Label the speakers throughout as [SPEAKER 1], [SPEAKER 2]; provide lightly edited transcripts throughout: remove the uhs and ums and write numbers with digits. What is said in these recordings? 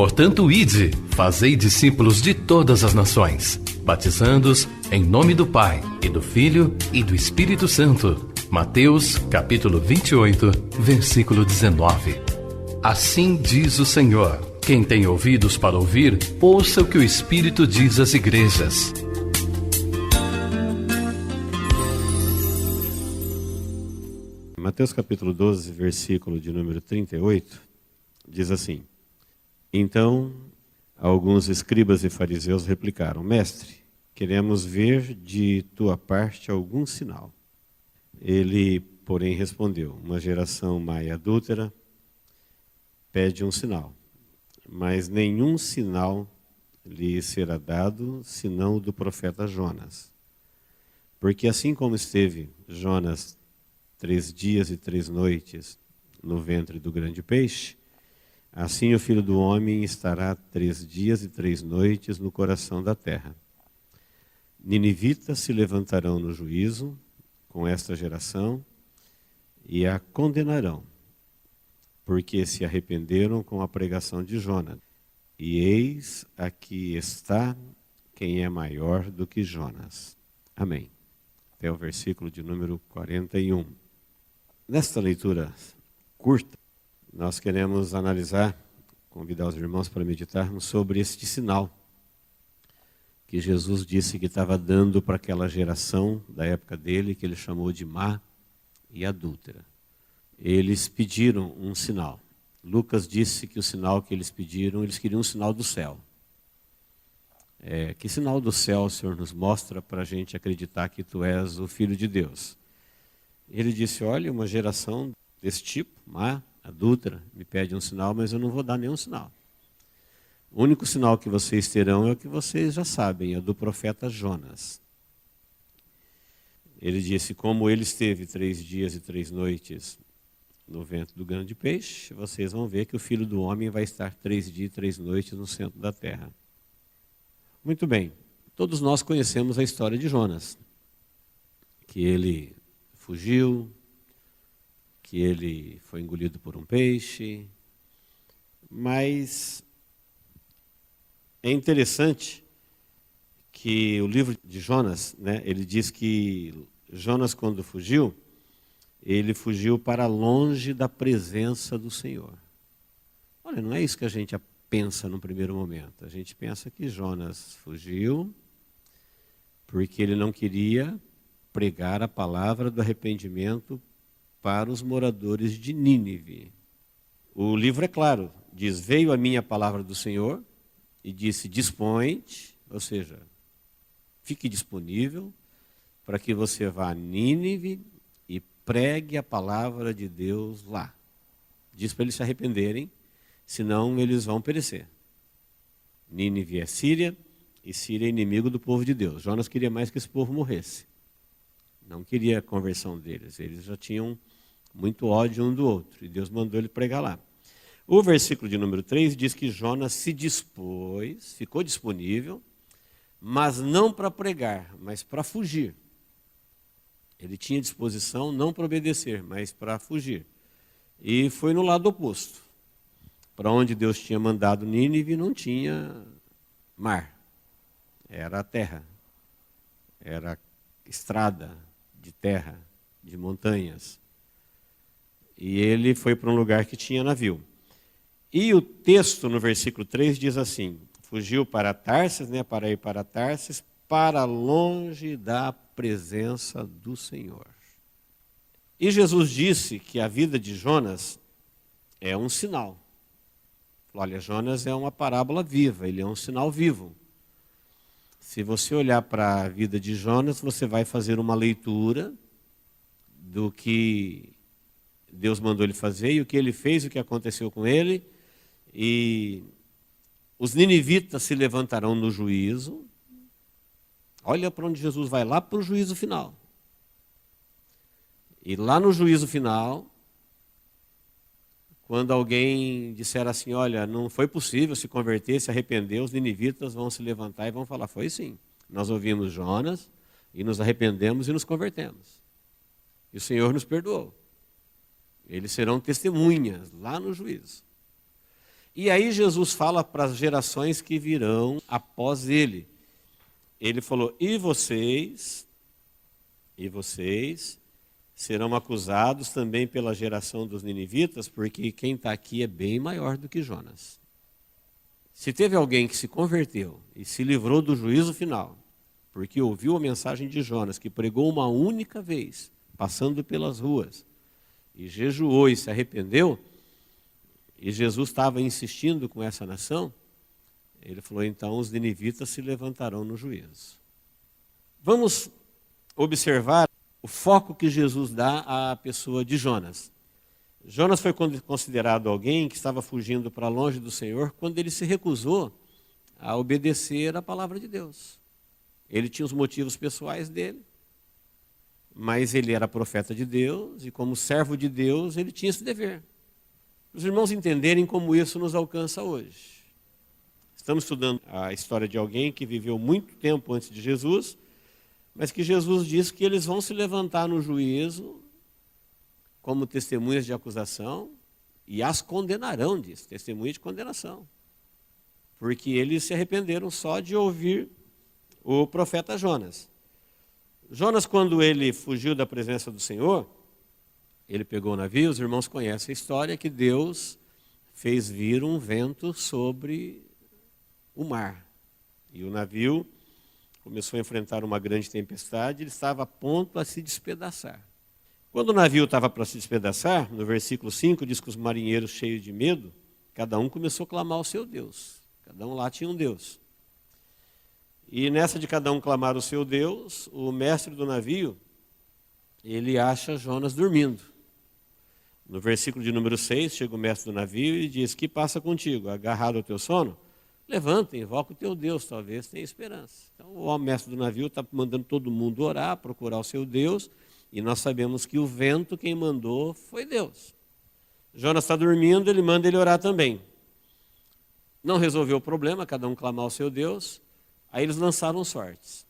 [SPEAKER 1] Portanto, ide, fazei discípulos de todas as nações, batizando-os em nome do Pai, e do Filho, e do Espírito Santo. Mateus, capítulo 28, versículo 19. Assim diz o Senhor: quem tem ouvidos para ouvir, ouça o que o Espírito diz às igrejas.
[SPEAKER 2] Mateus capítulo 12, versículo de número 38, diz assim: Então, alguns escribas e fariseus replicaram: Mestre, queremos ver de tua parte algum sinal. Ele, porém, respondeu: Uma geração má e adúltera pede um sinal, mas nenhum sinal lhe será dado, senão o do profeta Jonas. Porque assim como esteve Jonas 3 dias e 3 noites no ventre do grande peixe, assim o Filho do Homem estará 3 dias e 3 noites no coração da terra. Ninivitas se levantarão no juízo com esta geração e a condenarão, porque se arrependeram com a pregação de Jonas. E eis aqui está quem é maior do que Jonas. Amém. Até o versículo de número 41. Nesta leitura curta, nós queremos analisar, convidar os irmãos para meditarmos sobre este sinal que Jesus disse que estava dando para aquela geração da época dele, que ele chamou de má e adúltera. Eles pediram um sinal. Lucas disse que o sinal que eles pediram, eles queriam um sinal do céu. Que sinal do céu o Senhor nos mostra para a gente acreditar que tu és o Filho de Deus? Ele disse: olha, uma geração desse tipo, má, adúltera, me pede um sinal, mas eu não vou dar nenhum sinal. O único sinal que vocês terão é o que vocês já sabem, é do profeta Jonas. Ele disse: como ele esteve 3 dias e 3 noites no ventre do grande peixe, vocês vão ver que o Filho do Homem vai estar 3 dias e 3 noites no centro da terra. Muito bem, todos nós conhecemos a história de Jonas, que ele fugiu, que ele foi engolido por um peixe, mas é interessante que o livro de Jonas, ele diz que Jonas, quando fugiu, ele fugiu para longe da presença do Senhor. Olha, não é isso que a gente pensa no primeiro momento. A gente pensa que Jonas fugiu porque ele não queria pregar a palavra do arrependimento para os moradores de Nínive. O livro é claro, diz: veio a minha palavra do Senhor e disse: dispõe-te, ou seja, fique disponível para que você vá a Nínive e pregue a palavra de Deus lá. Diz para eles se arrependerem, senão eles vão perecer. Nínive é Síria, e Síria é inimigo do povo de Deus. Jonas queria mais que esse povo morresse. Não queria a conversão deles. Eles já tinham muito ódio um do outro. E Deus mandou ele pregar lá. O versículo de número 3 diz que Jonas se dispôs, ficou disponível, mas não para pregar, mas para fugir. Ele tinha disposição não para obedecer, mas para fugir. E foi no lado oposto. Para onde Deus tinha mandado Nínive não tinha mar. Era a terra. Era estrada de terra, de montanhas. E ele foi para um lugar que tinha navio. E o texto no versículo 3 diz assim: fugiu para Tarsis, para ir para Tarsis, para longe da presença do Senhor. E Jesus disse que a vida de Jonas é um sinal. Olha, Jonas é uma parábola viva, ele é um sinal vivo. Se você olhar para a vida de Jonas, você vai fazer uma leitura do que Deus mandou ele fazer e o que ele fez, o que aconteceu com ele. E os ninivitas se levantarão no juízo. Olha para onde Jesus vai, lá para o juízo final. E lá no juízo final, quando alguém disser assim: olha, não foi possível se converter, se arrepender, os ninivitas vão se levantar e vão falar: foi sim, nós ouvimos Jonas e nos arrependemos e nos convertemos. E o Senhor nos perdoou. Eles serão testemunhas lá no juízo. E aí Jesus fala para as gerações que virão após ele. Ele falou, e vocês serão acusados também pela geração dos ninivitas, porque quem está aqui é bem maior do que Jonas. Se teve alguém que se converteu e se livrou do juízo final, porque ouviu a mensagem de Jonas, que pregou uma única vez, passando pelas ruas, e jejuou e se arrependeu, e Jesus estava insistindo com essa nação, ele falou, então os ninivitas se levantarão no juízo. Vamos observar o foco que Jesus dá à pessoa de Jonas. Jonas foi considerado alguém que estava fugindo para longe do Senhor quando ele se recusou a obedecer a palavra de Deus. Ele tinha os motivos pessoais dele, mas ele era profeta de Deus e como servo de Deus ele tinha esse dever. Para os irmãos entenderem como isso nos alcança hoje. Estamos estudando a história de alguém que viveu muito tempo antes de Jesus, mas que Jesus diz que eles vão se levantar no juízo como testemunhas de acusação e as condenarão, diz, testemunha de condenação. Porque eles se arrependeram só de ouvir o profeta Jonas. Jonas, quando ele fugiu da presença do Senhor, ele pegou o navio, os irmãos conhecem a história, que Deus fez vir um vento sobre o mar. E o navio começou a enfrentar uma grande tempestade, ele estava a ponto a se despedaçar. Quando o navio estava para se despedaçar, no versículo 5, diz que os marinheiros, cheios de medo, cada um começou a clamar ao seu Deus. Cada um lá tinha um Deus. E nessa de cada um clamar o seu Deus, o mestre do navio, ele acha Jonas dormindo. No versículo de número 6, chega o mestre do navio e diz, que passa contigo? Agarrado ao teu sono? Levanta, invoca o teu Deus, talvez tenha esperança. Então o mestre do navio está mandando todo mundo orar, procurar o seu Deus, e nós sabemos que o vento quem mandou foi Deus. Jonas está dormindo, ele manda ele orar também. Não resolveu o problema, cada um clamar ao seu Deus, aí eles lançaram sortes,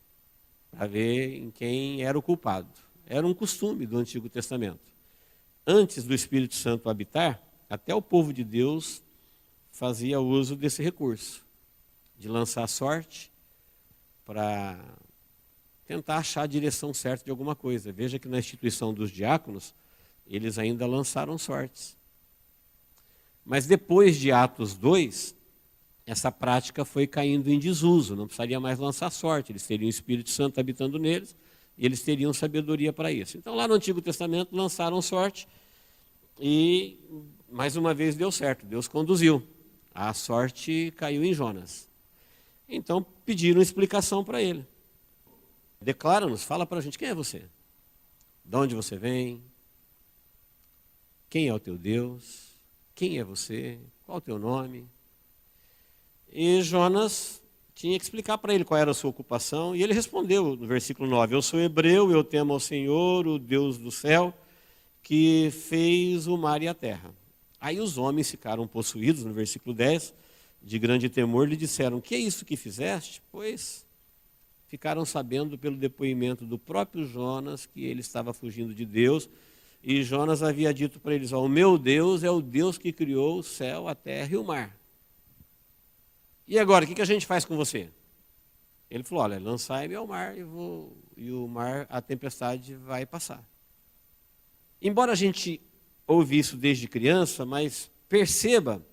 [SPEAKER 2] para ver em quem era o culpado. Era um costume do Antigo Testamento. Antes do Espírito Santo habitar, até o povo de Deus fazia uso desse recurso, de lançar sorte para tentar achar a direção certa de alguma coisa. Veja que na instituição dos diáconos, eles ainda lançaram sortes. Mas depois de Atos 2, essa prática foi caindo em desuso, não precisaria mais lançar sorte, eles teriam o Espírito Santo habitando neles, e eles teriam sabedoria para isso. Então lá no Antigo Testamento lançaram sorte, e mais uma vez deu certo, Deus conduziu. A sorte caiu em Jonas. Então pediram explicação para ele. Declara-nos, fala para a gente, quem é você? De onde você vem? Quem é o teu Deus? Quem é você? Qual é o teu nome? E Jonas tinha que explicar para ele qual era a sua ocupação, e ele respondeu no versículo 9, eu sou hebreu, eu temo ao Senhor, o Deus do céu, que fez o mar e a terra. Aí os homens ficaram possuídos, no versículo 10, de grande temor, lhe disseram, que é isso que fizeste? Pois ficaram sabendo pelo depoimento do próprio Jonas que ele estava fugindo de Deus, e Jonas havia dito para eles, o meu Deus é o Deus que criou o céu, a terra e o mar. E agora, o que a gente faz com você? Ele falou, olha, lançai-me ao mar e o mar, a tempestade vai passar. Embora a gente ouve isso desde criança, mas perceba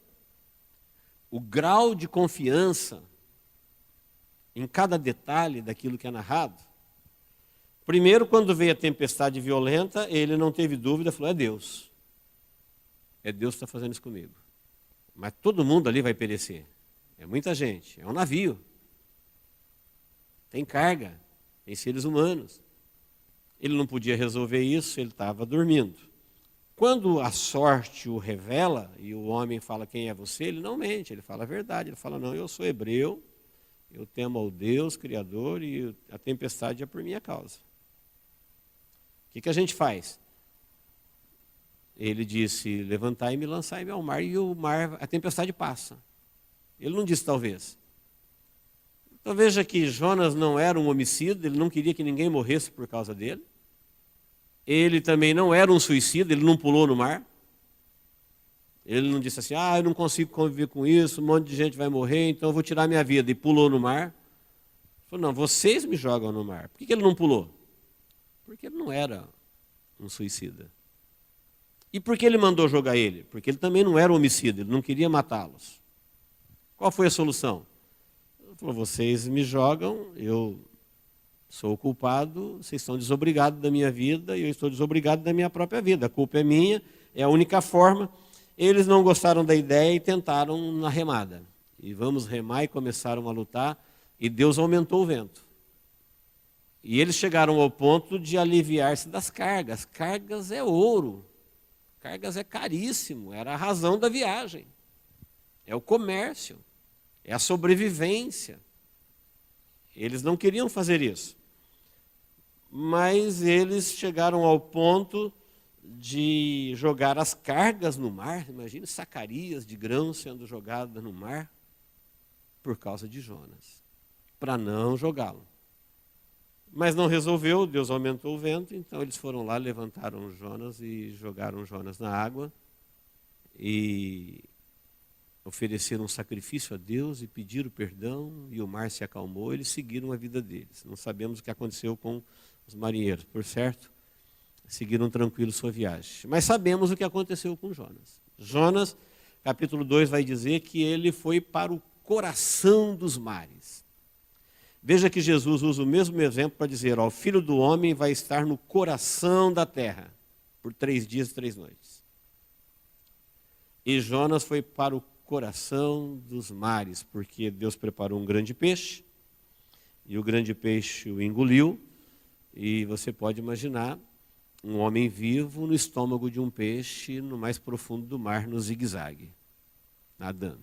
[SPEAKER 2] o grau de confiança em cada detalhe daquilo que é narrado. Primeiro, quando veio a tempestade violenta, ele não teve dúvida, falou, é Deus. É Deus que está fazendo isso comigo. Mas todo mundo ali vai perecer. É muita gente, é um navio. Tem carga, tem seres humanos. Ele não podia resolver isso, ele estava dormindo. Quando a sorte o revela, e o homem fala quem é você, ele não mente, ele fala a verdade. Ele fala, não, eu sou hebreu, eu temo ao Deus Criador e a tempestade é por minha causa. O que a gente faz? Ele disse, levantai-me e lançai-me ao mar, e o mar, a tempestade passa. Ele não disse talvez. Então veja que Jonas não era um homicida, ele não queria que ninguém morresse por causa dele. Ele também não era um suicida, ele não pulou no mar. Ele não disse assim, eu não consigo conviver com isso, um monte de gente vai morrer, então eu vou tirar minha vida. E pulou no mar. Ele falou, não, vocês me jogam no mar. Por que ele não pulou? Porque ele não era um suicida. E por que ele mandou jogar ele? Porque ele também não era um homicida, ele não queria matá-los. Qual foi a solução? Ele falou, vocês me jogam, eu sou o culpado, vocês estão desobrigados da minha vida e eu estou desobrigado da minha própria vida. A culpa é minha, é a única forma. Eles não gostaram da ideia e tentaram na remada. E vamos remar e começaram a lutar e Deus aumentou o vento. E eles chegaram ao ponto de aliviar-se das cargas. Cargas é ouro. Cargas é caríssimo, era a razão da viagem. É o comércio, é a sobrevivência. Eles não queriam fazer isso. Mas eles chegaram ao ponto de jogar as cargas no mar. Imagine sacarias de grãos sendo jogadas no mar por causa de Jonas, para não jogá-lo. Mas não resolveu, Deus aumentou o vento, então eles foram lá, levantaram Jonas e jogaram Jonas na água e ofereceram um sacrifício a Deus e pediram perdão e o mar se acalmou, eles seguiram a vida deles. Não sabemos o que aconteceu com os marinheiros, por certo, seguiram tranquilos sua viagem. Mas sabemos o que aconteceu com Jonas. Jonas, capítulo 2, vai dizer que ele foi para o coração dos mares. Veja que Jesus usa o mesmo exemplo para dizer, o Filho do Homem vai estar no coração da terra, por 3 dias e 3 noites. E Jonas foi para o coração dos mares, porque Deus preparou um grande peixe, e o grande peixe o engoliu, e você pode imaginar um homem vivo no estômago de um peixe, no mais profundo do mar, no zigue-zague, nadando.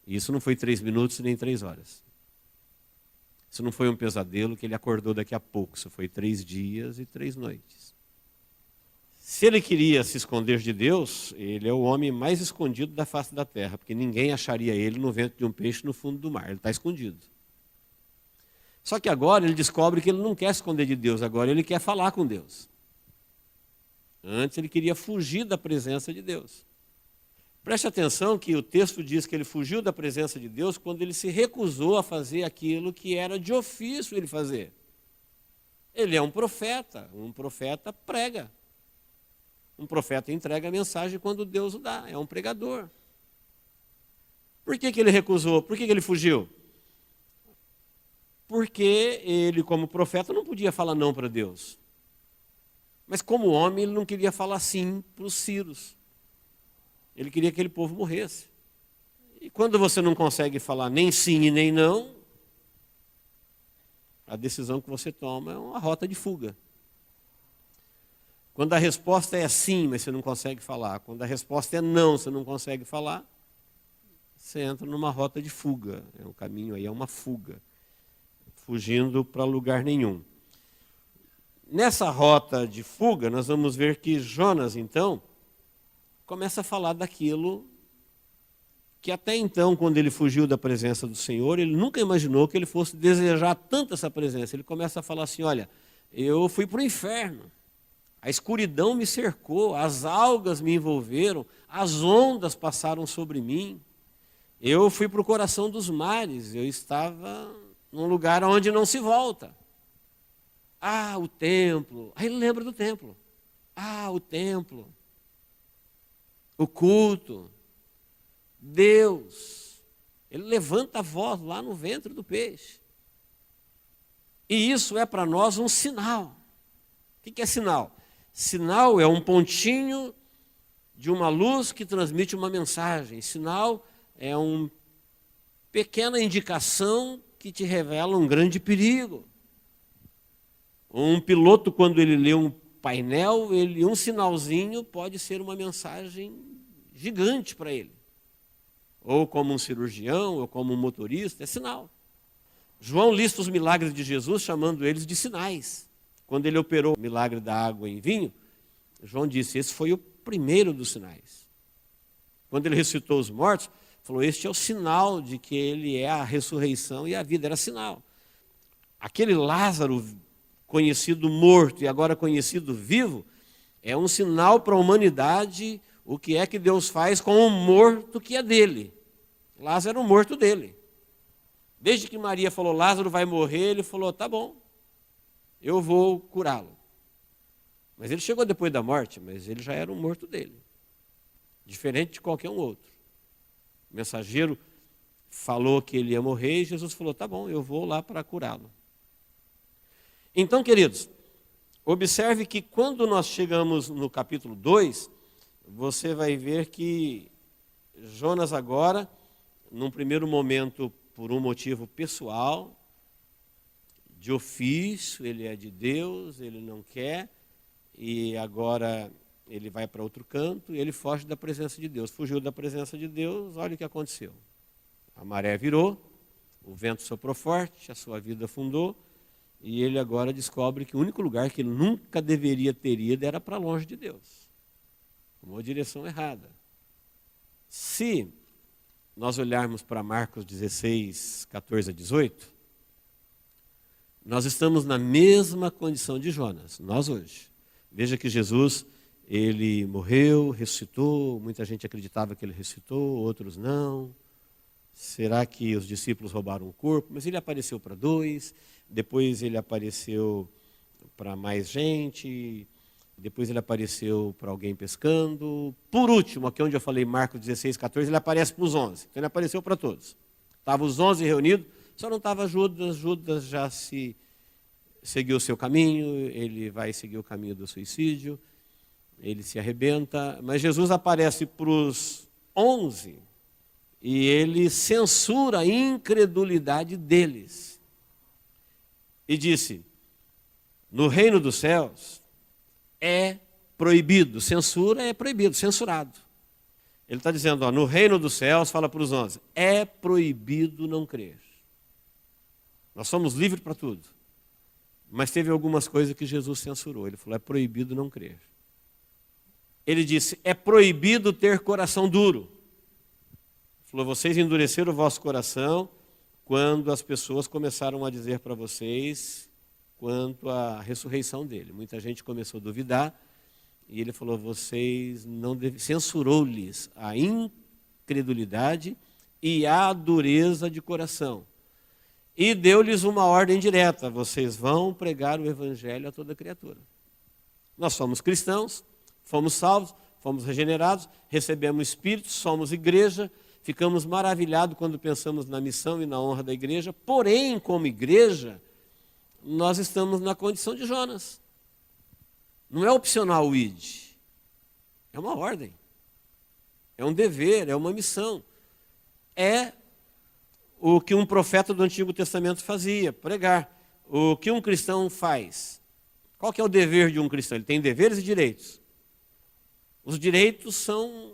[SPEAKER 2] E isso não foi 3 minutos nem 3 horas. Isso não foi um pesadelo que ele acordou daqui a pouco, isso foi 3 dias e 3 noites. Se ele queria se esconder de Deus, ele é o homem mais escondido da face da terra, porque ninguém acharia ele no ventre de um peixe no fundo do mar, ele está escondido. Só que agora ele descobre que ele não quer se esconder de Deus, agora ele quer falar com Deus. Antes ele queria fugir da presença de Deus. Preste atenção que o texto diz que ele fugiu da presença de Deus quando ele se recusou a fazer aquilo que era de ofício ele fazer. Ele é um profeta prega. Um profeta entrega a mensagem quando Deus o dá, é um pregador. Por que ele recusou? Por que ele fugiu? Porque ele, como profeta, não podia falar não para Deus. Mas como homem, ele não queria falar sim para os sírios. Ele queria que aquele povo morresse. E quando você não consegue falar nem sim e nem não, a decisão que você toma é uma rota de fuga. Quando a resposta é sim, mas você não consegue falar. Quando a resposta é não, você não consegue falar, você entra numa rota de fuga. O caminho aí é uma fuga, fugindo para lugar nenhum. Nessa rota de fuga, nós vamos ver que Jonas, então, começa a falar daquilo que até então, quando ele fugiu da presença do Senhor, ele nunca imaginou que ele fosse desejar tanto essa presença. Ele começa a falar assim, olha, eu fui para o inferno, a escuridão me cercou, as algas me envolveram, as ondas passaram sobre mim, eu fui para o coração dos mares, eu estava num lugar onde não se volta. O templo. Aí ele lembra do templo. O templo. O culto, Deus, ele levanta a voz lá no ventre do peixe. E isso é para nós um sinal. O que é sinal? Sinal é um pontinho de uma luz que transmite uma mensagem. Sinal é uma pequena indicação que te revela um grande perigo. Um piloto, quando ele lê um painel, um sinalzinho pode ser uma mensagem gigante para ele. Ou como um cirurgião, ou como um motorista, é sinal. João lista os milagres de Jesus, chamando eles de sinais. Quando ele operou o milagre da água em vinho, João disse, esse foi o primeiro dos sinais. Quando ele ressuscitou os mortos, falou, este é o sinal de que ele é a ressurreição e a vida, era sinal. Aquele Lázaro, conhecido morto e agora conhecido vivo, é um sinal para a humanidade, o que é que Deus faz com o morto que é dele. Lázaro era o morto dele. Desde que Maria falou, Lázaro vai morrer, ele falou, tá bom, eu vou curá-lo. Mas ele chegou depois da morte, mas ele já era um morto dele. Diferente de qualquer um outro. O mensageiro falou que ele ia morrer e Jesus falou, tá bom, eu vou lá para curá-lo. Então, queridos, observe que quando nós chegamos no capítulo 2, você vai ver que Jonas agora, num primeiro momento, por um motivo pessoal, de ofício, ele é de Deus, ele não quer, e agora ele vai para outro canto e ele foge da presença de Deus. Fugiu da presença de Deus, olha o que aconteceu. A maré virou, o vento soprou forte, a sua vida afundou, e ele agora descobre que o único lugar que ele nunca deveria ter ido era para longe de Deus. Tomou a direção errada. Se nós olharmos para Marcos 16, 14 a 18, nós estamos na mesma condição de Jonas, nós hoje. Veja que Jesus, ele morreu, ressuscitou, muita gente acreditava que ele ressuscitou, outros não. Será que os discípulos roubaram o corpo? Mas ele apareceu para 2, depois ele apareceu para mais gente, depois ele apareceu para alguém pescando. Por último, aqui onde eu falei Marcos 16, 14, ele aparece para os 11. Então ele apareceu para todos. Estavam os 11 reunidos, só não estava Judas. Judas já seguiu o seu caminho, ele vai seguir o caminho do suicídio, ele se arrebenta. Mas Jesus aparece para os 11 e ele censura a incredulidade deles. E disse, no reino dos céus é proibido, censura é proibido, censurado. Ele está dizendo, ó, no reino dos céus, fala para os 11, é proibido não crer. Nós somos livres para tudo. Mas teve algumas coisas que Jesus censurou. Ele falou, é proibido não crer. Ele disse, é proibido ter coração duro. Ele falou, vocês endureceram o vosso coração quando as pessoas começaram a dizer para vocês quanto à ressurreição dele. Muita gente começou a duvidar e ele falou, vocês não devem... Censurou-lhes a incredulidade e a dureza de coração. E deu-lhes uma ordem direta, vocês vão pregar o evangelho a toda criatura. Nós somos cristãos, fomos salvos, fomos regenerados, recebemos o Espírito, somos igreja, ficamos maravilhados quando pensamos na missão e na honra da igreja, porém, como igreja, nós estamos na condição de Jonas. Não é opcional o ID, é uma ordem, é um dever, é uma missão. É o que um profeta do Antigo Testamento fazia, pregar. O que um cristão faz? Qual que é o dever de um cristão? Ele tem deveres e direitos. Os direitos são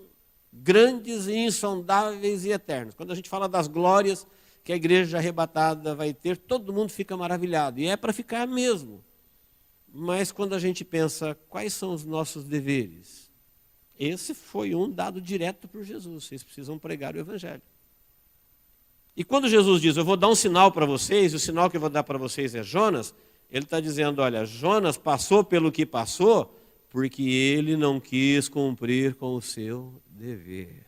[SPEAKER 2] grandes e insondáveis e eternos. Quando a gente fala das glórias que a igreja arrebatada vai ter, todo mundo fica maravilhado. E é para ficar mesmo. Mas quando a gente pensa, quais são os nossos deveres? Esse foi um dado direto por Jesus. Vocês precisam pregar o evangelho. E quando Jesus diz, eu vou dar um sinal para vocês, e o sinal que eu vou dar para vocês é Jonas, ele está dizendo, olha, Jonas passou pelo que passou, porque ele não quis cumprir com o seu dever.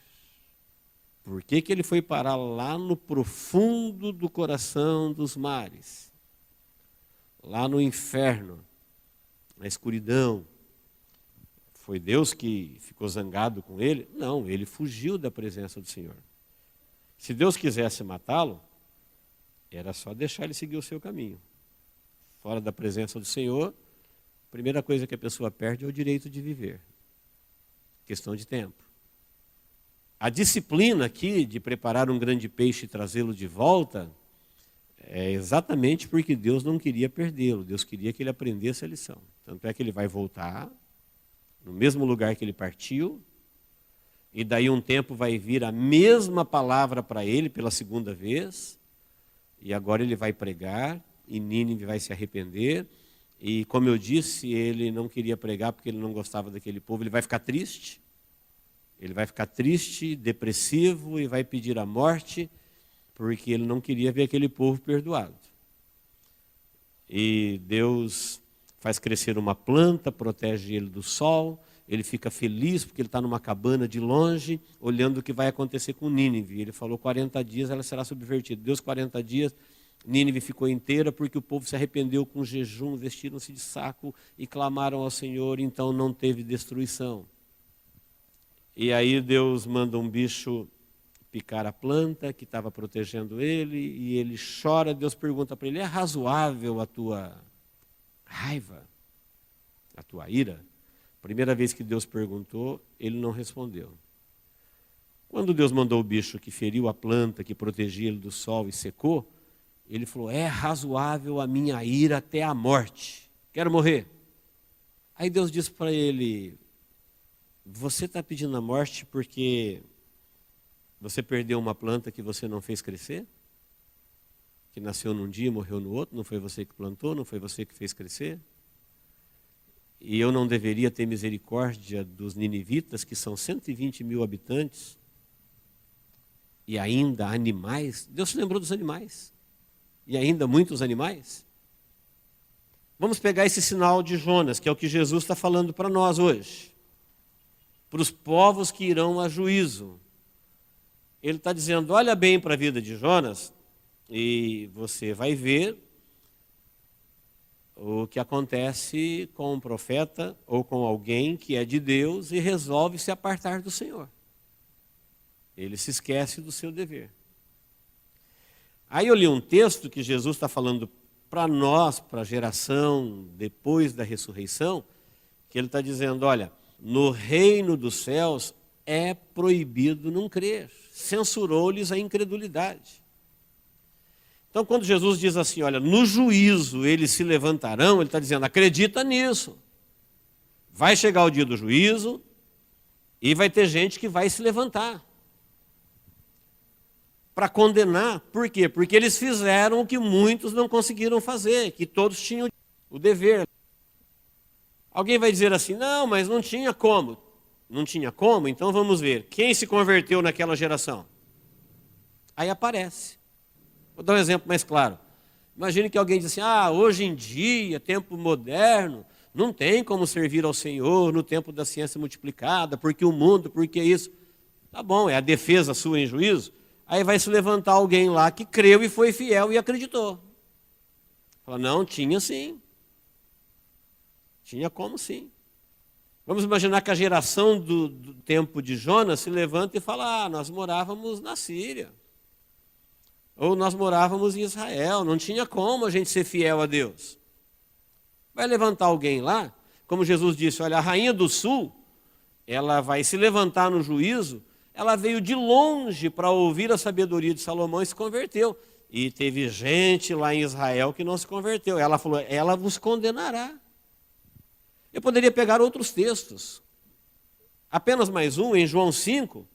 [SPEAKER 2] Por que ele foi parar lá no profundo do coração dos mares? Lá no inferno, na escuridão. Foi Deus que ficou zangado com ele? Não, ele fugiu da presença do Senhor. Se Deus quisesse matá-lo, era só deixar ele seguir o seu caminho. Fora da presença do Senhor, a primeira coisa que a pessoa perde é o direito de viver. Questão de tempo. A disciplina aqui de preparar um grande peixe e trazê-lo de volta é exatamente porque Deus não queria perdê-lo. Deus queria que ele aprendesse a lição. Tanto é que ele vai voltar no mesmo lugar que ele partiu, e daí um tempo vai vir a mesma palavra para ele pela segunda vez, e agora ele vai pregar, e Nínive vai se arrepender, e como eu disse, ele não queria pregar porque ele não gostava daquele povo, ele vai ficar triste, depressivo, e vai pedir a morte, porque ele não queria ver aquele povo perdoado. E Deus faz crescer uma planta, protege ele do sol, ele fica feliz porque ele está numa cabana de longe, olhando o que vai acontecer com Nínive. Ele falou 40 dias ela será subvertida. Deus 40 dias, Nínive ficou inteira porque o povo se arrependeu com jejum, vestiram-se de saco e clamaram ao Senhor, então não teve destruição. E aí Deus manda um bicho picar a planta que estava protegendo ele, e ele chora. Deus pergunta para ele: é razoável a tua raiva, a tua ira? Primeira vez que Deus perguntou, ele não respondeu. Quando Deus mandou o bicho que feriu a planta, que protegia ele do sol e secou, ele falou: é razoável a minha ira até a morte, quero morrer. Aí Deus disse para ele: você está pedindo a morte porque você perdeu uma planta que você não fez crescer? Que nasceu num dia e morreu no outro? Não foi você que plantou? Não foi você que fez crescer? E eu não deveria ter misericórdia dos ninivitas, que são 120 mil habitantes, e ainda animais? Deus se lembrou dos animais. E ainda muitos animais? Vamos pegar esse sinal de Jonas, que é o que Jesus está falando para nós hoje. Para os povos que irão a juízo. Ele está dizendo: olha bem para a vida de Jonas e você vai ver o que acontece com um profeta ou com alguém que é de Deus e resolve se apartar do Senhor. Ele se esquece do seu dever. Aí eu li um texto que Jesus está falando para nós, para a geração depois da ressurreição, que ele está dizendo: olha, no reino dos céus é proibido não crer. Censurou-lhes a incredulidade. Então, quando Jesus diz assim, olha, no juízo eles se levantarão, ele está dizendo: acredita nisso. Vai chegar o dia do juízo e vai ter gente que vai se levantar para condenar. Por quê? Porque eles fizeram o que muitos não conseguiram fazer, que todos tinham o dever. Alguém vai dizer assim: não, mas não tinha como. Não tinha como? Então vamos ver. Quem se converteu naquela geração? Aí aparece. Vou dar um exemplo mais claro. Imagine que alguém diz assim: hoje em dia, tempo moderno, não tem como servir ao Senhor no tempo da ciência multiplicada, porque o mundo, porque isso. Tá bom, é a defesa sua em juízo. Aí vai se levantar alguém lá que creu e foi fiel e acreditou. Fala: não, tinha sim. Tinha como sim. Vamos imaginar que a geração do tempo de Jonas se levanta e fala: nós morávamos na Síria. Ou nós morávamos em Israel, não tinha como a gente ser fiel a Deus. Vai levantar alguém lá, como Jesus disse: olha, a rainha do sul, ela vai se levantar no juízo, ela veio de longe para ouvir a sabedoria de Salomão e se converteu. E teve gente lá em Israel que não se converteu. Ela falou: ela vos condenará. Eu poderia pegar outros textos. Apenas mais um, em João 5,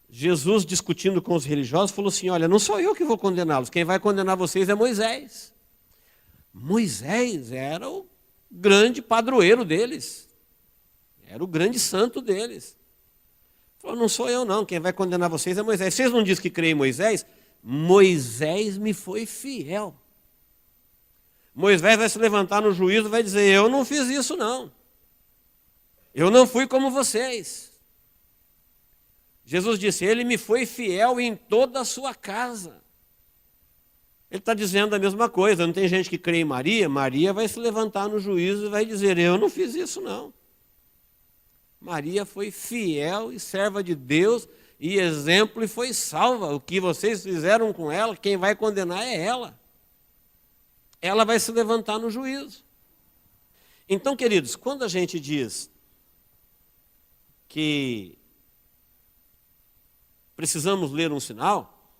[SPEAKER 2] Jesus, discutindo com os religiosos, falou assim: olha, não sou eu que vou condená-los, quem vai condenar vocês é Moisés. Moisés era o grande padroeiro deles, era o grande santo deles. Falou: não sou eu não, quem vai condenar vocês é Moisés. Vocês não dizem que creem em Moisés? Moisés me foi fiel. Moisés vai se levantar no juízo e vai dizer: eu não fiz isso não. Eu não fui como vocês. Jesus disse: ele me foi fiel em toda a sua casa. Ele está dizendo a mesma coisa. Não tem gente que crê em Maria? Maria vai se levantar no juízo e vai dizer: eu não fiz isso não. Maria foi fiel e serva de Deus e exemplo e foi salva. O que vocês fizeram com ela, quem vai condenar é ela. Ela vai se levantar no juízo. Então, queridos, quando a gente diz que precisamos ler um sinal,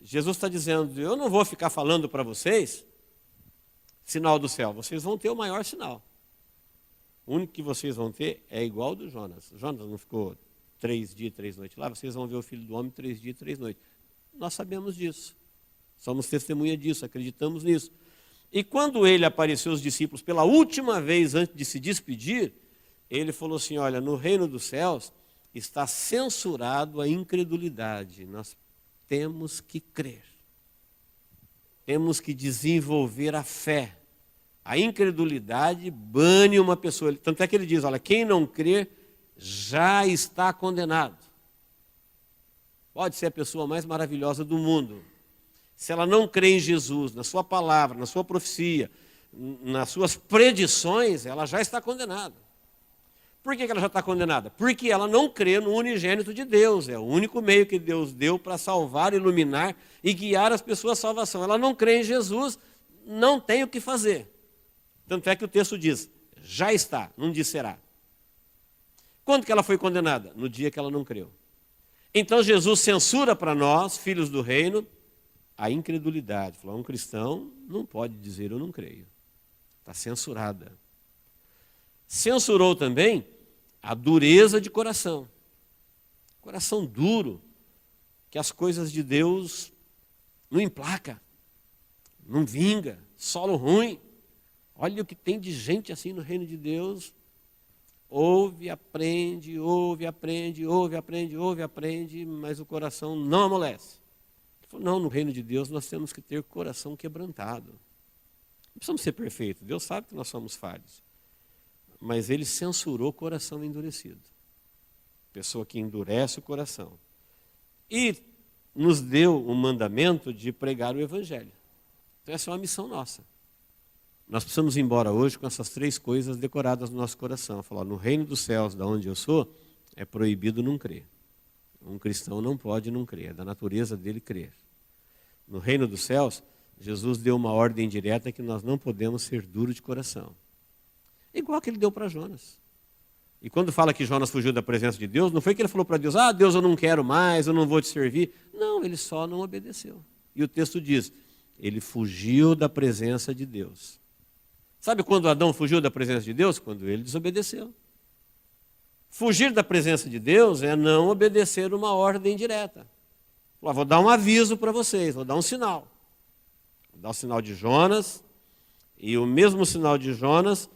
[SPEAKER 2] Jesus está dizendo: eu não vou ficar falando para vocês sinal do céu, vocês vão ter o maior sinal. O único que vocês vão ter é igual ao do Jonas. Jonas não ficou 3 dias, 3 noites lá, vocês vão ver o Filho do Homem 3 dias, 3 noites. Nós sabemos disso, somos testemunha disso, acreditamos nisso. E quando ele apareceu aos discípulos pela última vez antes de se despedir, ele falou assim: olha, no reino dos céus está censurado a incredulidade. Nós temos que crer. Temos que desenvolver a fé. A incredulidade bane uma pessoa. Tanto é que ele diz: olha, quem não crer já está condenado. Pode ser a pessoa mais maravilhosa do mundo. Se ela não crê em Jesus, na sua palavra, na sua profecia, nas suas predições, ela já está condenada. Por que ela já está condenada? Porque ela não crê no unigênito de Deus. É o único meio que Deus deu para salvar, iluminar e guiar as pessoas à salvação. Ela não crê em Jesus, não tem o que fazer. Tanto é que o texto diz, já está, não diz será. Quando que ela foi condenada? No dia que ela não creu. Então Jesus censura para nós, filhos do reino, a incredulidade. Falou, um cristão não pode dizer eu não creio. Está censurada. Censurou também a dureza de coração. Coração duro, que as coisas de Deus não emplaca, não vinga, solo ruim. Olha o que tem de gente assim no reino de Deus. Ouve, aprende, ouve, aprende, ouve, aprende, ouve, aprende, mas o coração não amolece. Ele falou, não, no reino de Deus nós temos que ter coração quebrantado. Não precisamos ser perfeitos, Deus sabe que nós somos falhos. Mas ele censurou o coração endurecido. Pessoa que endurece o coração. E nos deu o mandamento de pregar o evangelho. Então essa é uma missão nossa. Nós precisamos ir embora hoje com essas 3 coisas decoradas no nosso coração. Falar, no reino dos céus, da onde eu sou, é proibido não crer. Um cristão não pode não crer, é da natureza dele crer. No reino dos céus, Jesus deu uma ordem direta que nós não podemos ser duros de coração. Igual que ele deu para Jonas. E quando fala que Jonas fugiu da presença de Deus, não foi que ele falou para Deus, Deus, eu não quero mais, eu não vou te servir. Não, ele só não obedeceu. E o texto diz, ele fugiu da presença de Deus. Sabe quando Adão fugiu da presença de Deus? Quando ele desobedeceu. Fugir da presença de Deus é não obedecer uma ordem direta. Vou dar um aviso para vocês, vou dar um sinal. Vou dar o sinal de Jonas, e o mesmo sinal de Jonas,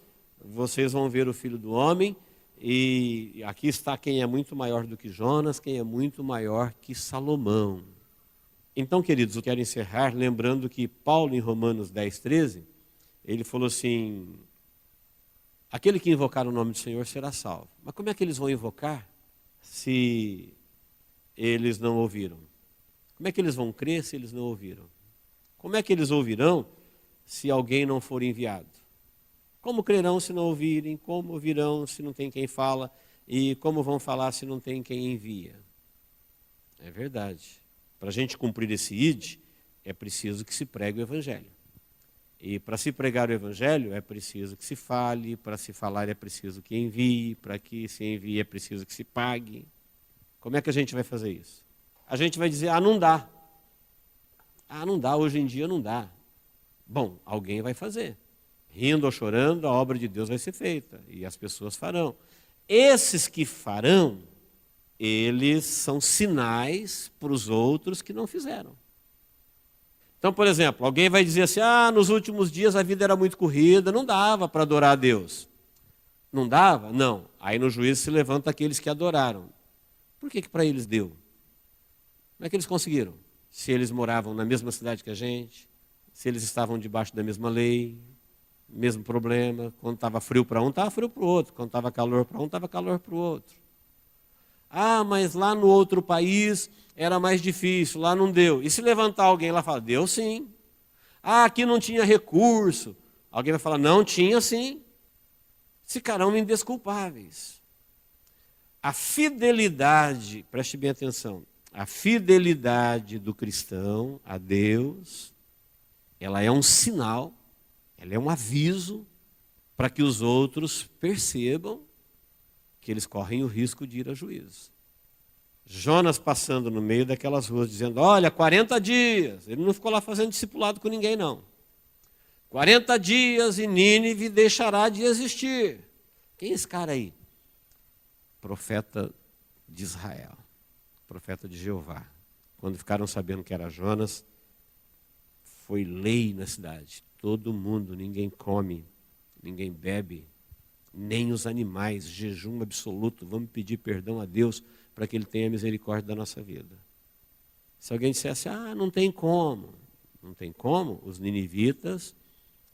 [SPEAKER 2] vocês vão ver o Filho do Homem, e aqui está quem é muito maior do que Jonas, quem é muito maior que Salomão. Então, queridos, eu quero encerrar lembrando que Paulo, em Romanos 10:13, ele falou assim, aquele que invocar o nome do Senhor será salvo. Mas como é que eles vão invocar se eles não ouviram? Como é que eles vão crer se eles não ouviram? Como é que eles ouvirão se alguém não for enviado? Como crerão se não ouvirem? Como ouvirão se não tem quem fala? E como vão falar se não tem quem envia? É verdade. Para a gente cumprir esse ID, é preciso que se pregue o Evangelho. E para se pregar o Evangelho, é preciso que se fale, para se falar é preciso que envie, para que se envie é preciso que se pague. Como é que a gente vai fazer isso? A gente vai dizer, não dá. Não dá, hoje em dia não dá. Bom, alguém vai fazer. Rindo ou chorando, a obra de Deus vai ser feita, e as pessoas farão. Esses que farão, eles são sinais para os outros que não fizeram. Então, por exemplo, alguém vai dizer assim, nos últimos dias a vida era muito corrida, não dava para adorar a Deus. Não dava? Não. Aí no juízo se levanta aqueles que adoraram. Por que para eles deu? Como é que eles conseguiram? Se eles moravam na mesma cidade que a gente, se eles estavam debaixo da mesma lei, mesmo problema, quando estava frio para um, estava frio para o outro, quando estava calor para um, estava calor para o outro. Mas lá no outro país era mais difícil, lá não deu. E se levantar alguém lá e falar, deu sim. Aqui não tinha recurso. Alguém vai falar, não tinha sim. Ficarão indesculpáveis. A fidelidade, preste bem atenção, a fidelidade do cristão a Deus, ela é um sinal, ela é um aviso para que os outros percebam que eles correm o risco de ir a juízo. Jonas passando no meio daquelas ruas, dizendo, olha, 40 dias. Ele não ficou lá fazendo discipulado com ninguém, não. 40 dias e Nínive deixará de existir. Quem é esse cara aí? Profeta de Israel, profeta de Jeová. Quando ficaram sabendo que era Jonas, foi lei na cidade. Todo mundo, ninguém come, ninguém bebe, nem os animais, jejum absoluto, vamos pedir perdão a Deus para que Ele tenha misericórdia da nossa vida. Se alguém dissesse, não tem como, os ninivitas,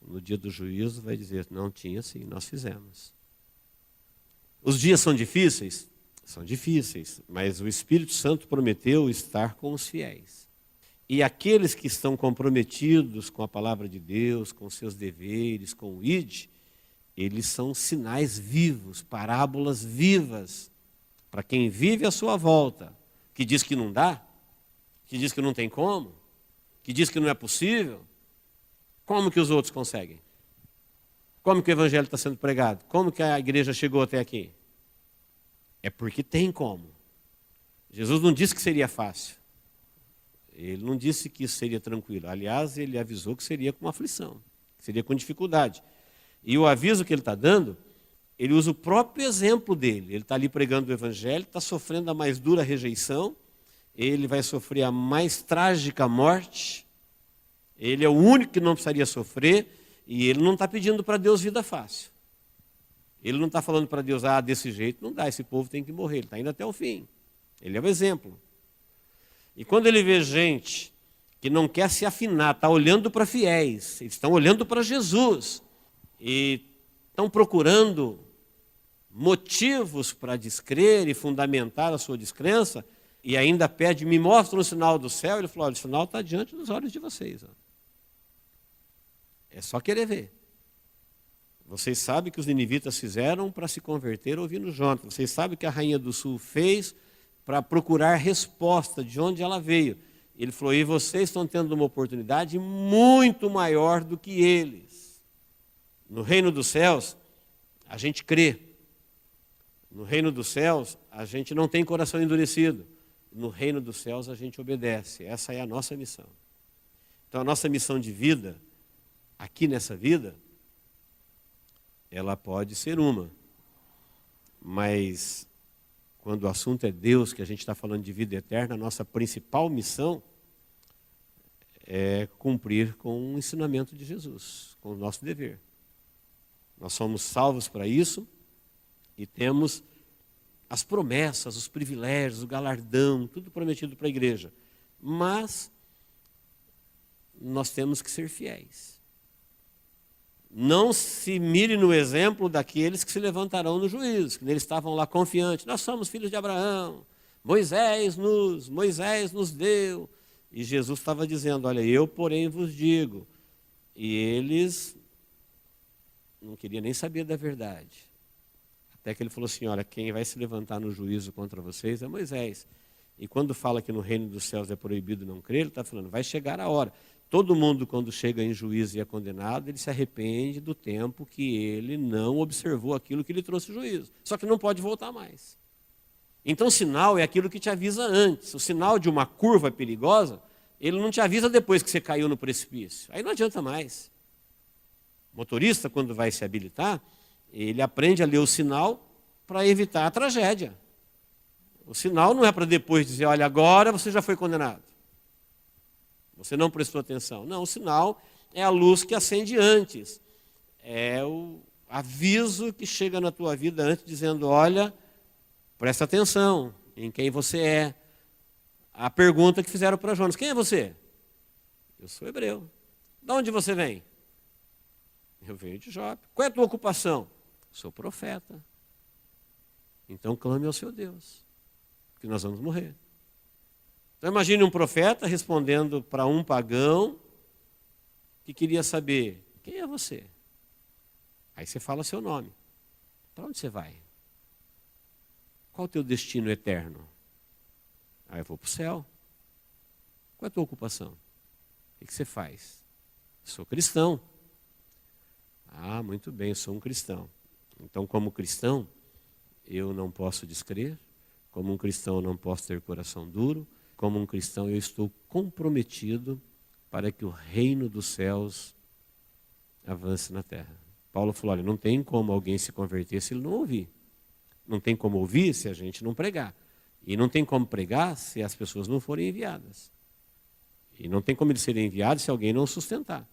[SPEAKER 2] no dia do juízo, vai dizer, não tinha sim, nós fizemos. Os dias são difíceis? São difíceis, mas o Espírito Santo prometeu estar com os fiéis. E aqueles que estão comprometidos com a palavra de Deus, com seus deveres, com o ID, eles são sinais vivos, parábolas vivas, para quem vive à sua volta, que diz que não dá, que diz que não tem como, que diz que não é possível. Como que os outros conseguem? Como que o evangelho está sendo pregado? Como que a igreja chegou até aqui? É porque tem como. Jesus não disse que seria fácil. Ele não disse que isso seria tranquilo. Aliás, ele avisou que seria com aflição, que seria com dificuldade. E o aviso que ele está dando, ele usa o próprio exemplo dele. Ele está ali pregando o evangelho, está sofrendo a mais dura rejeição, ele vai sofrer a mais trágica morte, ele é o único que não precisaria sofrer, e ele não está pedindo para Deus vida fácil. Ele não está falando para Deus, desse jeito não dá, esse povo tem que morrer, ele está indo até o fim. Ele é o exemplo. E quando ele vê gente que não quer se afinar, está olhando para fiéis, eles estão olhando para Jesus, e estão procurando motivos para descrer e fundamentar a sua descrença, e ainda pede, me mostra um sinal do céu. Ele falou, olha, o sinal está diante dos olhos de vocês. Ó. É só querer ver. Vocês sabem que os ninivitas fizeram para se converter ouvindo Jonas. Vocês sabem que a rainha do sul fez para procurar resposta de onde ela veio. Ele falou, e vocês estão tendo uma oportunidade muito maior do que eles. No reino dos céus, a gente crê. No reino dos céus, a gente não tem coração endurecido. No reino dos céus, a gente obedece. Essa é a nossa missão. Então, a nossa missão de vida, aqui nessa vida, ela pode ser uma. Mas, quando o assunto é Deus, que a gente está falando de vida eterna, a nossa principal missão é cumprir com o ensinamento de Jesus, com o nosso dever. Nós somos salvos para isso e temos as promessas, os privilégios, o galardão, tudo prometido para a igreja. Mas nós temos que ser fiéis. Não se mire no exemplo daqueles que se levantarão no juízo, que eles estavam lá confiantes. Nós somos filhos de Abraão, Moisés nos deu. E Jesus estava dizendo, olha, eu porém vos digo. E eles não queriam nem saber da verdade. Até que ele falou assim, olha, quem vai se levantar no juízo contra vocês é Moisés. E quando fala que no reino dos céus é proibido não crer, ele está falando, vai chegar a hora. Todo mundo, quando chega em juízo e é condenado, ele se arrepende do tempo que ele não observou aquilo que lhe trouxe o juízo. Só que não pode voltar mais. Então, o sinal é aquilo que te avisa antes. O sinal de uma curva perigosa, ele não te avisa depois que você caiu no precipício. Aí não adianta mais. O motorista, quando vai se habilitar, ele aprende a ler o sinal para evitar a tragédia. O sinal não é para depois dizer, olha, agora você já foi condenado. Você não prestou atenção. Não, o sinal é a luz que acende antes. É o aviso que chega na tua vida antes, dizendo, olha, presta atenção em quem você é. A pergunta que fizeram para Jonas, quem é você? Eu sou hebreu. De onde você vem? Eu venho de Jope. Qual é a tua ocupação? Sou profeta. Então clame ao seu Deus, porque nós vamos morrer. Então imagine um profeta respondendo para um pagão que queria saber, quem é você? Aí você fala seu nome. Para onde você vai? Qual o teu destino eterno? Aí eu vou para o céu. Qual é a tua ocupação? O que você faz? Sou cristão. Ah, muito bem, eu sou um cristão. Então, como cristão, eu não posso descrer. Como um cristão, eu não posso ter coração duro. Como um cristão, eu estou comprometido para que o reino dos céus avance na terra. Paulo falou, olha, não tem como alguém se converter se ele não ouvir. Não tem como ouvir se a gente não pregar. E não tem como pregar se as pessoas não forem enviadas. E não tem como eles serem enviados se alguém não sustentar.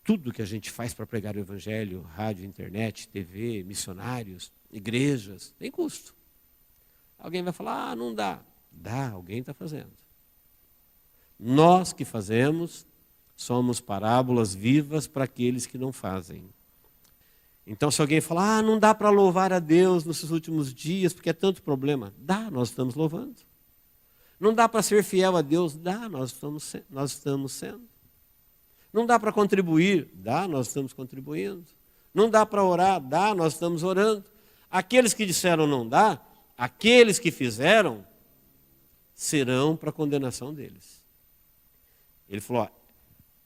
[SPEAKER 2] Tudo que a gente faz para pregar o evangelho, rádio, internet, TV, missionários, igrejas, tem custo. Alguém vai falar, não dá. Dá, alguém está fazendo. Nós que fazemos, somos parábolas vivas para aqueles que não fazem. Então, se alguém falar, não dá para louvar a Deus nesses últimos dias, porque é tanto problema. Dá, nós estamos louvando. Não dá para ser fiel a Deus? Dá, nós estamos sendo. Não dá para contribuir? Dá, nós estamos contribuindo. Não dá para orar? Dá, nós estamos orando. Aqueles que disseram não dá, aqueles que fizeram, serão para a condenação deles. Ele falou,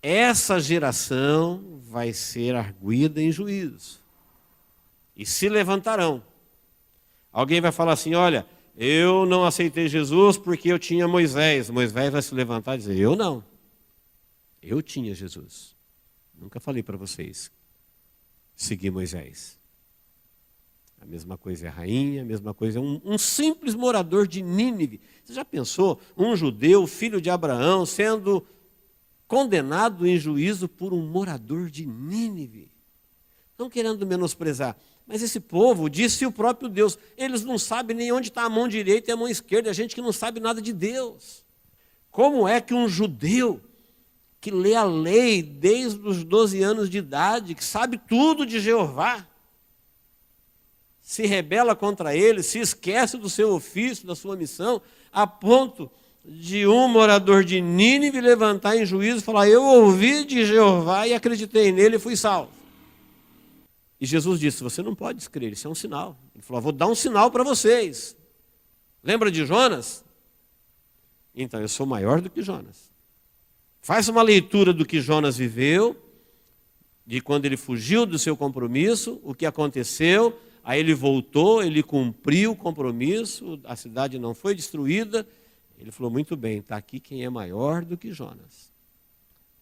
[SPEAKER 2] essa geração vai ser arguida em juízo. E se levantarão. Alguém vai falar assim, olha, eu não aceitei Jesus porque eu tinha Moisés. Moisés vai se levantar e dizer, eu não. Eu tinha Jesus. Nunca falei para vocês seguir Moisés. A mesma coisa é a rainha, a mesma coisa é um simples morador de Nínive. Você já pensou? Um judeu, filho de Abraão, sendo condenado em juízo por um morador de Nínive. Não querendo menosprezar. Mas esse povo, disse o próprio Deus, eles não sabem nem onde está a mão direita e a mão esquerda. É gente que não sabe nada de Deus. Como é que um judeu que lê a lei desde os 12 anos de idade, que sabe tudo de Jeová, se rebela contra ele, se esquece do seu ofício, da sua missão, a ponto de um morador de Nínive levantar em juízo e falar, eu ouvi de Jeová e acreditei nele e fui salvo. E Jesus disse, você não pode descrer, isso é um sinal. Ele falou, vou dar um sinal para vocês. Lembra de Jonas? Então, eu sou maior do que Jonas. Faz uma leitura do que Jonas viveu, de quando ele fugiu do seu compromisso, o que aconteceu, aí ele voltou, ele cumpriu o compromisso, a cidade não foi destruída. Ele falou, muito bem, está aqui quem é maior do que Jonas.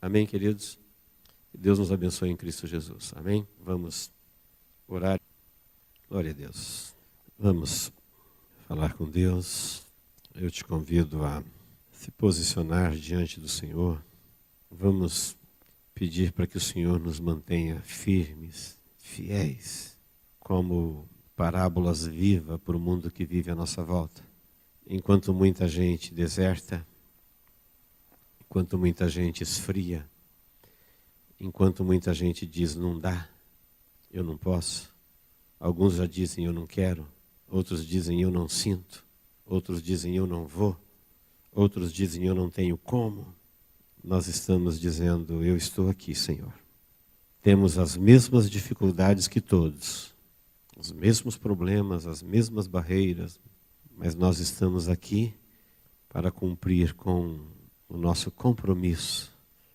[SPEAKER 2] Amém, queridos? Deus nos abençoe em Cristo Jesus. Amém? Vamos orar. Glória a Deus. Vamos falar com Deus. Eu te convido a se posicionar diante do Senhor. Vamos pedir para que o Senhor nos mantenha firmes, fiéis, como parábolas vivas para o mundo que vive à nossa volta. Enquanto muita gente deserta, enquanto muita gente esfria, enquanto muita gente diz não dá, eu não posso. Alguns já dizem eu não quero, outros dizem eu não sinto, outros dizem eu não vou, outros dizem eu não tenho como. Nós estamos dizendo eu estou aqui, Senhor. Temos as mesmas dificuldades que todos, os mesmos problemas, as mesmas barreiras, mas nós estamos aqui para cumprir com o nosso compromisso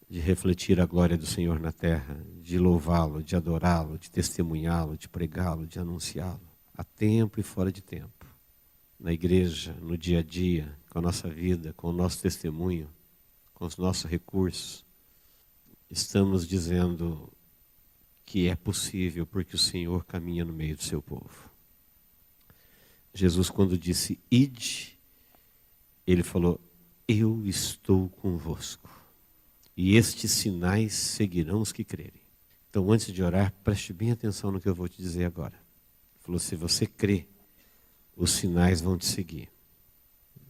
[SPEAKER 2] de refletir a glória do Senhor na terra, de louvá-lo, de adorá-lo, de testemunhá-lo, de pregá-lo, de anunciá-lo, a tempo e fora de tempo, na igreja, no dia a dia, com a nossa vida, com o nosso testemunho, com os nossos recursos. Estamos dizendo que é possível porque o Senhor caminha no meio do seu povo. Jesus, quando disse ide, ele falou, eu estou convosco. E estes sinais seguirão os que crerem. Então, antes de orar, preste bem atenção no que eu vou te dizer agora. Ele falou, se você crê, os sinais vão te seguir.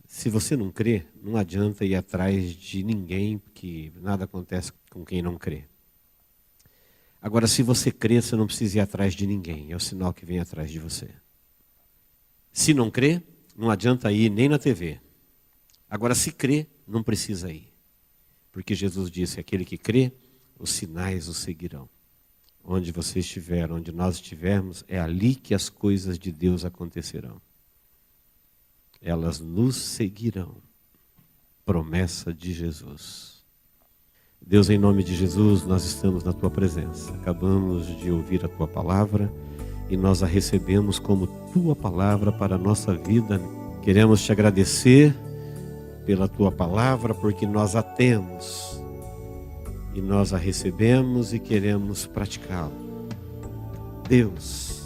[SPEAKER 2] Se você não crê, não adianta ir atrás de ninguém, porque nada acontece com quem não crê. Agora, se você crê, você não precisa ir atrás de ninguém. É o sinal que vem atrás de você. Se não crê, não adianta ir nem na TV. Agora, se crê, não precisa ir. Porque Jesus disse, aquele que crê, os sinais o seguirão. Onde você estiver, onde nós estivermos, é ali que as coisas de Deus acontecerão. Elas nos seguirão. Promessa de Jesus. Deus, em nome de Jesus, nós estamos na Tua presença. Acabamos de ouvir a Tua palavra e nós a recebemos como Tua palavra para a nossa vida. Queremos Te agradecer pela Tua palavra, porque nós a temos e nós a recebemos e queremos praticá-la. Deus,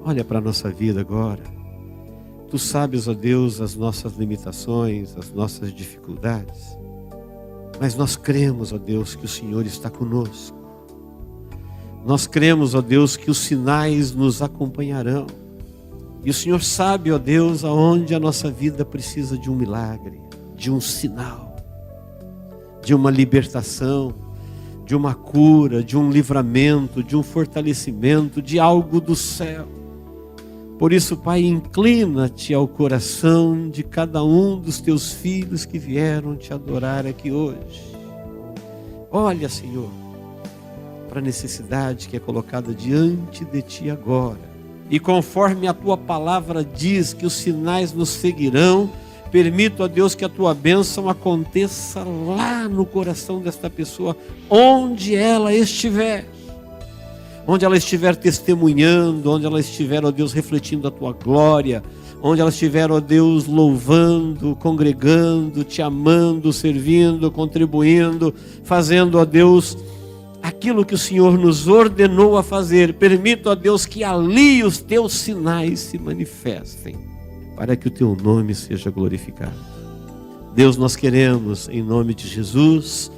[SPEAKER 2] olha para a nossa vida agora. Tu sabes, ó Deus, as nossas limitações, as nossas dificuldades, mas nós cremos, ó Deus, que o Senhor está conosco. Nós cremos, ó Deus, que os sinais nos acompanharão. E o Senhor sabe, ó Deus, aonde a nossa vida precisa de um milagre, de um sinal, de uma libertação, de uma cura, de um livramento, de um fortalecimento, de algo do céu. Por isso, Pai, inclina-te ao coração de cada um dos teus filhos que vieram te adorar aqui hoje. Olha, Senhor, para a necessidade que é colocada diante de ti agora. E conforme a tua palavra diz que os sinais nos seguirão, permito a Deus que a tua bênção aconteça lá no coração desta pessoa, onde ela estiver. Onde ela estiver testemunhando, onde ela estiver, ó Deus, refletindo a tua glória, onde ela estiver, ó Deus, louvando, congregando, te amando, servindo, contribuindo, fazendo, ó Deus, aquilo que o Senhor nos ordenou a fazer. Permita, ó Deus, que ali os teus sinais se manifestem, para que o teu nome seja glorificado. Deus, nós queremos, em nome de Jesus,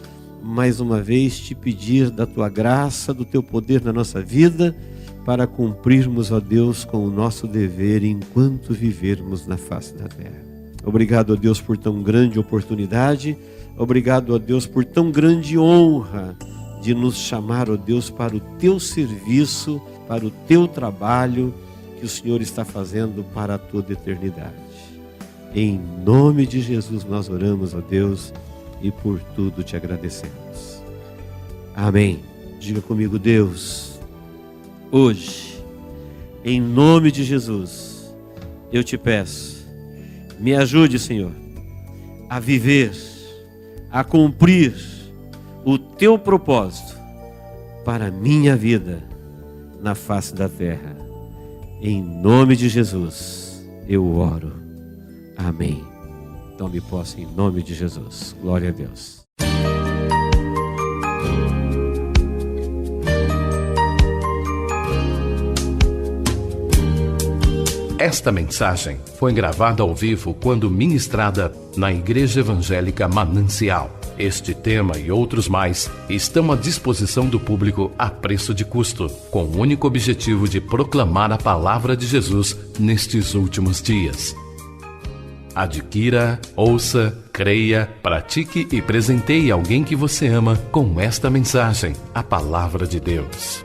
[SPEAKER 2] mais uma vez te pedir da tua graça, do teu poder na nossa vida, para cumprirmos, ó Deus, com o nosso dever enquanto vivermos na face da terra. Obrigado, ó Deus, por tão grande oportunidade. Obrigado, ó Deus, por tão grande honra de nos chamar, ó Deus, para o teu serviço, para o teu trabalho que o Senhor está fazendo para toda a eternidade. Em nome de Jesus nós oramos, ó Deus, e por tudo te agradecemos. Amém. Diga comigo: Deus, hoje, em nome de Jesus, eu te peço, me ajude, Senhor, a viver, a cumprir o teu propósito para a minha vida na face da terra. Em nome de Jesus, eu oro. Amém. Tome posse em nome de Jesus. Glória a Deus.
[SPEAKER 1] Esta mensagem foi gravada ao vivo quando ministrada na Igreja Evangélica Manancial. Este tema e outros mais estão à disposição do público a preço de custo, com o único objetivo de proclamar a palavra de Jesus nestes últimos dias. Adquira, ouça, creia, pratique e presenteie alguém que você ama com esta mensagem, a palavra de Deus.